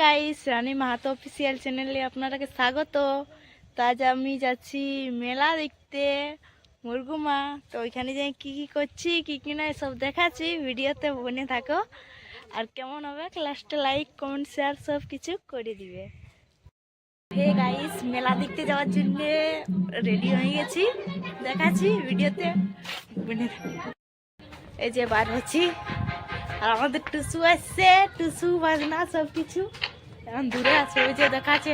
Guys, রানী Mahato official চ্যানেলে আপনাদেরকে স্বাগত। তো আজ আমি যাচ্ছি মেলা দেখতে মুরগুমা। তো ওইখানে যাই কি কি করছি কি কি না সব দেখাচ্ছি, ভিডিওতে বনে থাকো। আর কেমন হবে লাস্টে লাইক কমেন্ট শেয়ার সব কিছু করে দিবে। হে গাইস, মেলা দেখতে যাওয়ার জন্য রেডি হয়ে গেছি, দেখাচ্ছি ভিডিওতে বনে থাকো। এই যে বার হচ্ছি, আর আমাদের টুসু আসছে, টুসু বাজনা সব কিছু এখন দূরে আছে, ওই যে দেখাচ্ছে।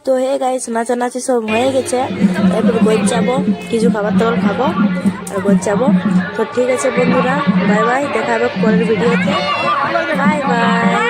তো হে গাইস, নাচানাচি সব হয়ে গেছে, এরপর গোজ যাবো, কিছু খাবার দাবার খাবো আর গোজ যাবো। তো ঠিক আছে বন্ধুরা, বাই বাই, দেখা হবে পরের ভিডিওতে। Bye bye.